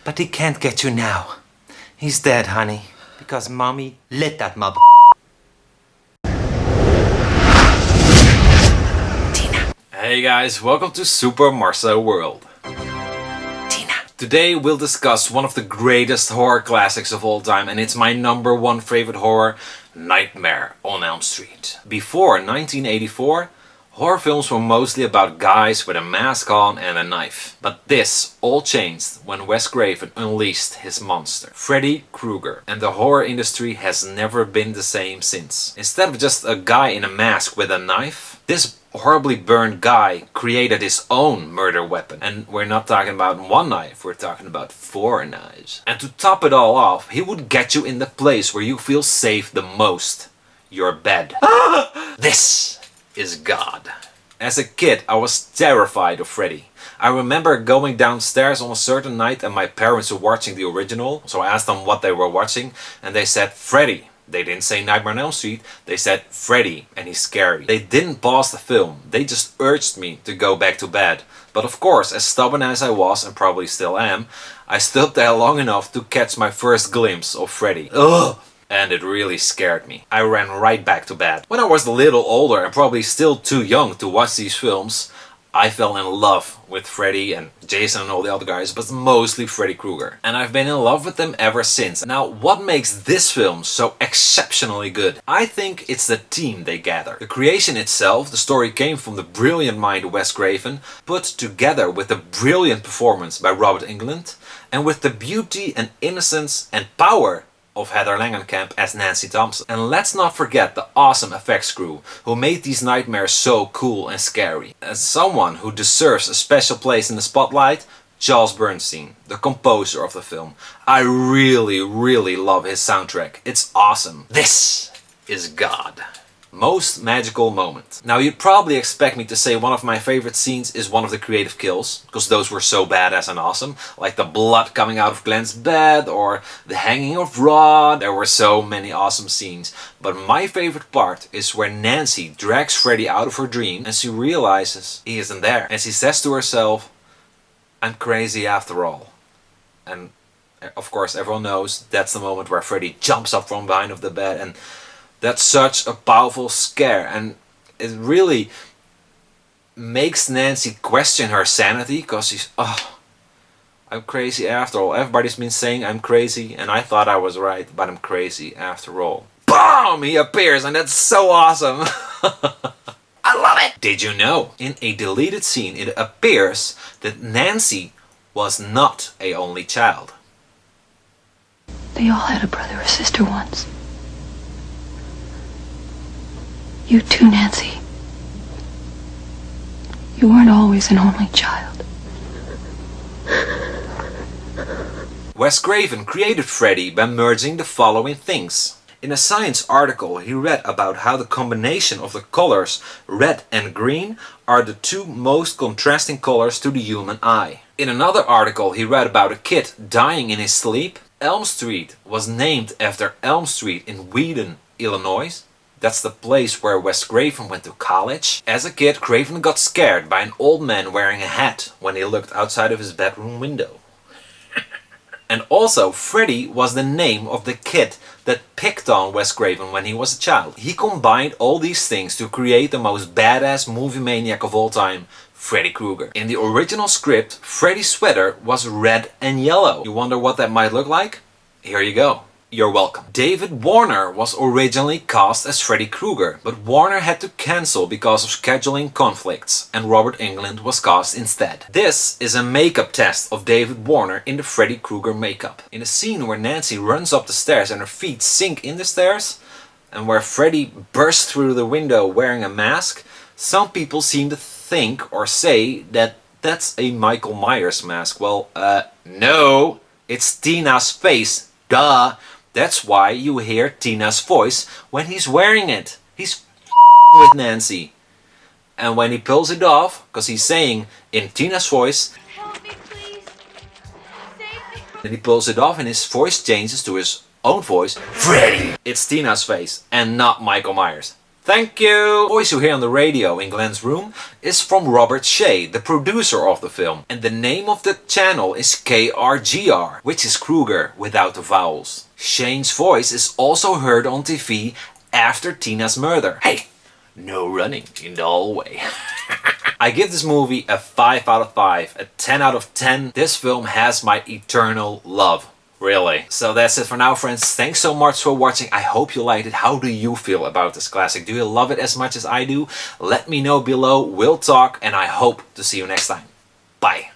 But he can't get you now. He's dead, honey. Because mommy lit that mother. Tina. Hey guys, welcome to SuperMarcelWorld. Tina. Today we'll discuss one of the greatest horror classics of all time, and it's my #1 favorite horror, Nightmare on Elm Street. Before 1984, horror films were mostly about guys with a mask on and a knife. But this all changed when Wes Craven unleashed his monster, Freddy Krueger, and the horror industry has never been the same since. Instead of just a guy in a mask with a knife, this horribly burned guy created his own murder weapon. And we're not talking about one knife, we're talking about 4 knives. And to top it all off, he would get you in the place where you feel safe the most, your bed. This is God. As a kid, I was terrified of Freddy. I remember going downstairs on a certain night and my parents were watching the original, so I asked them what they were watching and they said Freddy. They didn't say Nightmare on Elm Street, they said Freddy and he's scary. They didn't pause the film, they just urged me to go back to bed. But of course, as stubborn as I was, and probably still am, I stood there long enough to catch my first glimpse of Freddy. Ugh! And it really scared me. I ran right back to bed. When I was a little older and probably still too young to watch these films, I fell in love with Freddy and Jason and all the other guys, but mostly Freddy Krueger. And I've been in love with them ever since. Now, what makes this film so exceptionally good? I think it's the team they gather. The creation itself, the story came from the brilliant mind of Wes Craven, put together with the brilliant performance by Robert Englund, and with the beauty and innocence and power of Heather Langenkamp as Nancy Thompson. And let's not forget the awesome effects crew who made these nightmares so cool and scary. As someone who deserves a special place in the spotlight, Charles Bernstein, the composer of the film. I really love his soundtrack. It's awesome. This is God. Most magical moment. Now you'd probably expect me to say one of my favorite scenes is one of the creative kills, because those were so badass and awesome, like the blood coming out of Glenn's bed or the hanging of Rod. There were so many awesome scenes, but my favorite part is where Nancy drags Freddy out of her dream and she realizes he isn't there, and she says to herself, "I'm crazy after all." And of course everyone knows that's the moment where Freddy jumps up from behind of the bed, and that's such a powerful scare, and it really makes Nancy question her sanity, because she's, oh, I'm crazy after all. Everybody's been saying I'm crazy and I thought I was right, but I'm crazy after all. BOOM! He appears, and that's so awesome. I love it! Did you know, in a deleted scene it appears that Nancy was not an only child. They all had a brother or sister once. You too, Nancy. You weren't always an only child. Wes Craven created Freddy by merging the following things. In a science article he read about how the combination of the colors red and green are the 2 most contrasting colors to the human eye. In another article he read about a kid dying in his sleep. Elm Street was named after Elm Street in Wheaton, Illinois. That's the place where Wes Craven went to college. As a kid, Craven got scared by an old man wearing a hat when he looked outside of his bedroom window. And also, Freddy was the name of the kid that picked on Wes Craven when he was a child. He combined all these things to create the most badass movie maniac of all time, Freddy Krueger. In the original script, Freddy's sweater was red and yellow. You wonder what that might look like? Here you go. You're welcome. David Warner was originally cast as Freddy Krueger, but Warner had to cancel because of scheduling conflicts, and Robert Englund was cast instead. This is a makeup test of David Warner in the Freddy Krueger makeup. In a scene where Nancy runs up the stairs and her feet sink in the stairs, and where Freddy bursts through the window wearing a mask, some people seem to think or say that that's a Michael Myers mask. Well, no, it's Tina's face. Duh! That's why you hear Tina's voice when he's wearing it. He's with Nancy. And when he pulls it off, because he's saying in Tina's voice, "Help me, please. Save me." Then he pulls it off and his voice changes to his own voice, "Freddy!" It's Tina's face and not Michael Myers. Thank you! The voice you hear on the radio in Glenn's room is from Robert Shea, the producer of the film. And the name of the channel is KRGR, which is Kruger without the vowels. Shane's voice is also heard on TV after Tina's murder. Hey, no running in the hallway. I give this movie a 5 out of 5, a 10 out of 10. This film has my eternal love. Really. So that's it for now, friends. Thanks so much for watching. I hope you liked it. How do you feel about this classic? Do you love it as much as I do? Let me know below. We'll talk, and I hope to see you next time. Bye.